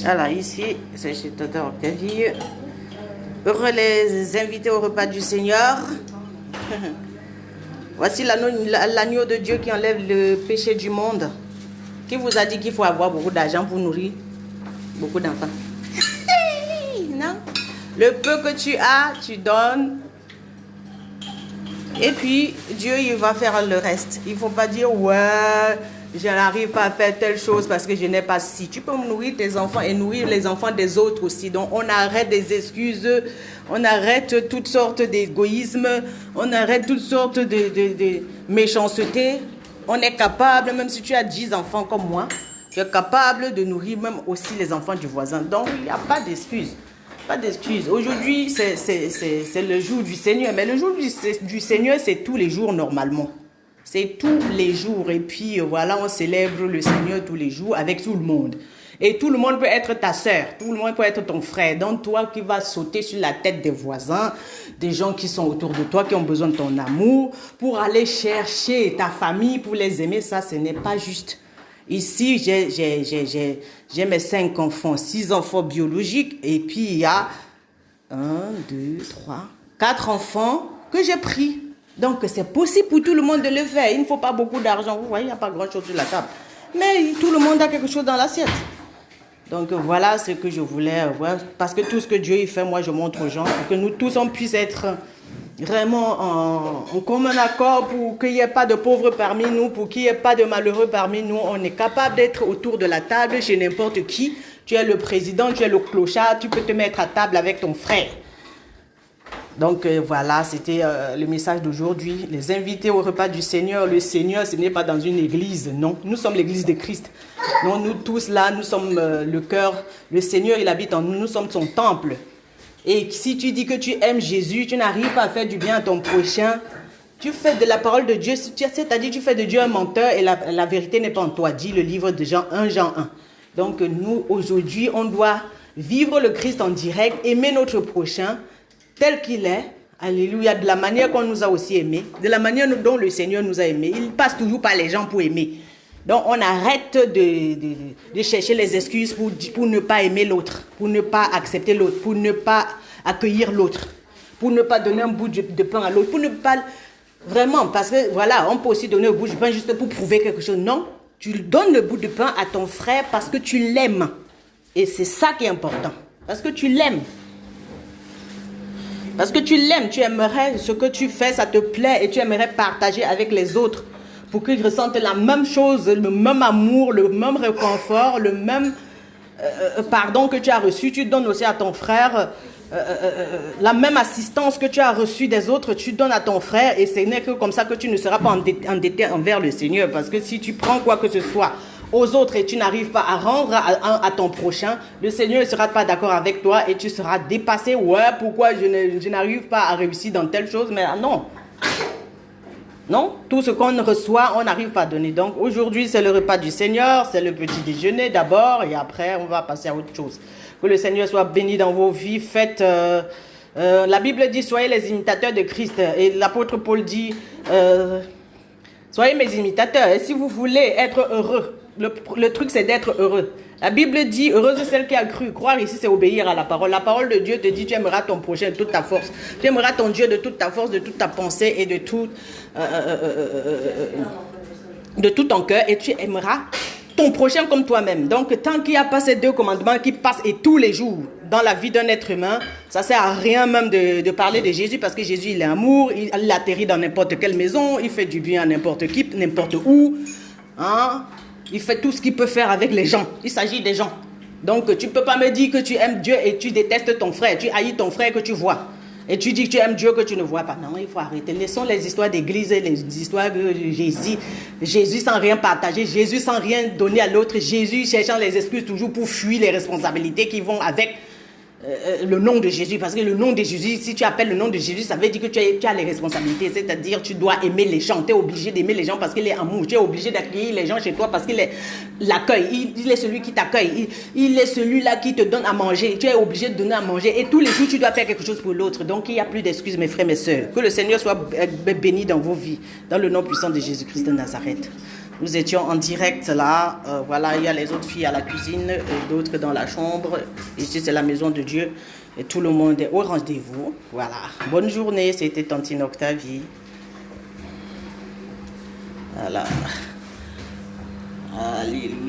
Voilà, ici, c'est chez Tata Octavie. Heureux les invités au repas du Seigneur. Voici l'agneau de Dieu qui enlève le péché du monde. Qui vous a dit qu'il faut avoir beaucoup d'argent pour nourrir beaucoup d'enfants? Non. Le peu que tu as, tu donnes. Et puis, Dieu, il va faire le reste. Il ne faut pas dire, ouais, je n'arrive pas à faire telle chose parce que je n'ai pas si. Tu peux nourrir tes enfants et nourrir les enfants des autres aussi. Donc, on arrête des excuses, on arrête toutes sortes d'égoïsme, on arrête toutes sortes de méchanceté. On est capable, même si tu as 10 enfants comme moi, tu es capable de nourrir même aussi les enfants du voisin. Donc, il n'y a pas d'excuses. Pas d'excuses. Aujourd'hui, c'est le jour du Seigneur. Mais le jour du Seigneur, c'est tous les jours normalement. C'est tous les jours. Et puis, voilà, on célèbre le Seigneur tous les jours avec tout le monde. Et tout le monde peut être ta sœur. Tout le monde peut être ton frère. Donc, toi qui vas sauter sur la tête des voisins, des gens qui sont autour de toi, qui ont besoin de ton amour, pour aller chercher ta famille, pour les aimer, ça, ce n'est pas juste. Ici, j'ai mes 5 enfants, 6 enfants biologiques, et puis il y a 1, 2, 3, 4 enfants que j'ai pris. Donc, c'est possible pour tout le monde de le faire. Il ne faut pas beaucoup d'argent. Vous voyez, il n'y a pas grand-chose sur la table. Mais tout le monde a quelque chose dans l'assiette. Donc, voilà ce que je voulais voir. Parce que tout ce que Dieu il fait, moi, je montre aux gens pour que nous tous, on puisse être vraiment en commun accord pour qu'il n'y ait pas de pauvres parmi nous, pour qu'il n'y ait pas de malheureux parmi nous. On est capable d'être autour de la table chez n'importe qui. Tu es le président, tu es le clochard, tu peux te mettre à table avec ton frère. Donc voilà, c'était le message d'aujourd'hui. Les invités au repas du Seigneur. Le Seigneur, ce n'est pas dans une église, non. Nous sommes l'église de Christ. Non, nous tous là, nous sommes le cœur. Le Seigneur, il habite en nous, nous sommes son temple. Et si tu dis que tu aimes Jésus, tu n'arrives pas à faire du bien à ton prochain, tu fais de la parole de Dieu, c'est-à-dire tu fais de Dieu un menteur et la vérité n'est pas en toi, dit le livre de Jean 1, Jean 1. Donc nous, aujourd'hui, on doit vivre le Christ en direct, aimer notre prochain tel qu'il est, alléluia, de la manière qu'on nous a aussi aimés, de la manière dont le Seigneur nous a aimés. Il passe toujours par les gens pour aimer. Donc, on arrête de chercher les excuses pour ne pas aimer l'autre, pour ne pas accepter l'autre, pour ne pas accueillir l'autre, pour ne pas donner un bout de pain à l'autre, pour ne pas... Vraiment, parce que, voilà, on peut aussi donner un bout de pain juste pour prouver quelque chose. Non, tu donnes le bout de pain à ton frère parce que tu l'aimes. Et c'est ça qui est important. Parce que tu l'aimes. Parce que tu l'aimes, tu aimerais ce que tu fais, ça te plaît et tu aimerais partager avec les autres pour qu'ils ressentent la même chose, le même amour, le même réconfort, le même pardon que tu as reçu. Tu donnes aussi à ton frère la même assistance que tu as reçue des autres, tu donnes à ton frère et ce n'est que comme ça que tu ne seras pas endetté envers le Seigneur. Parce que si tu prends quoi que ce soit aux autres et tu n'arrives pas à rendre à ton prochain, le Seigneur ne sera pas d'accord avec toi et tu seras dépassé. Ouais, pourquoi je n'arrive pas à réussir dans telle chose? Mais non. Non, tout ce qu'on reçoit, on n'arrive pas à donner. Donc aujourd'hui, c'est le repas du Seigneur, c'est le petit déjeuner d'abord et après, on va passer à autre chose. Que le Seigneur soit béni dans vos vies. Faites, la Bible dit, soyez les imitateurs de Christ. Et l'apôtre Paul dit, soyez mes imitateurs. Et si vous voulez être heureux, le truc c'est d'être heureux. La Bible dit, heureuse celle qui a cru. Croire ici, c'est obéir à la parole. La parole de Dieu te dit, tu aimeras ton prochain de toute ta force. Tu aimeras ton Dieu de toute ta force, de toute ta pensée et de tout ton cœur. Et tu aimeras ton prochain comme toi-même. Donc, tant qu'il n'y a pas ces 2 commandements qui passent et tous les jours dans la vie d'un être humain, ça ne sert à rien même de parler de Jésus parce que Jésus, il est amour, il atterrit dans n'importe quelle maison, il fait du bien à n'importe qui, n'importe où. Hein? Il fait tout ce qu'il peut faire avec les gens. Il s'agit des gens. Donc, tu ne peux pas me dire que tu aimes Dieu et tu détestes ton frère. Tu haïs ton frère que tu vois. Et tu dis que tu aimes Dieu que tu ne vois pas. Non, il faut arrêter. Laissons les histoires d'église et les histoires de Jésus. Jésus sans rien partager. Jésus sans rien donner à l'autre. Jésus cherchant les excuses toujours pour fuir les responsabilités qui vont avec le nom de Jésus. Parce que le nom de Jésus, si tu appelles le nom de Jésus, ça veut dire que tu as les responsabilités. C'est-à-dire tu dois aimer les gens. Tu es obligé d'aimer les gens parce qu'il est amour. Tu es obligé d'accueillir les gens chez toi parce qu'il est l'accueil. Il est celui qui t'accueille. Il est celui-là qui te donne à manger. Tu es obligé de donner à manger. Et tous les jours, tu dois faire quelque chose pour l'autre. Donc, il n'y a plus d'excuses, mes frères, mes sœurs. Que le Seigneur soit béni dans vos vies. Dans le nom puissant de Jésus-Christ de Nazareth. Nous étions en direct là. Voilà, il y a les autres filles à la cuisine et d'autres dans la chambre. Ici, c'est la maison de Dieu. Et tout le monde est au rendez-vous. Voilà. Bonne journée. C'était Tantine Octavie. Voilà. Alléluia.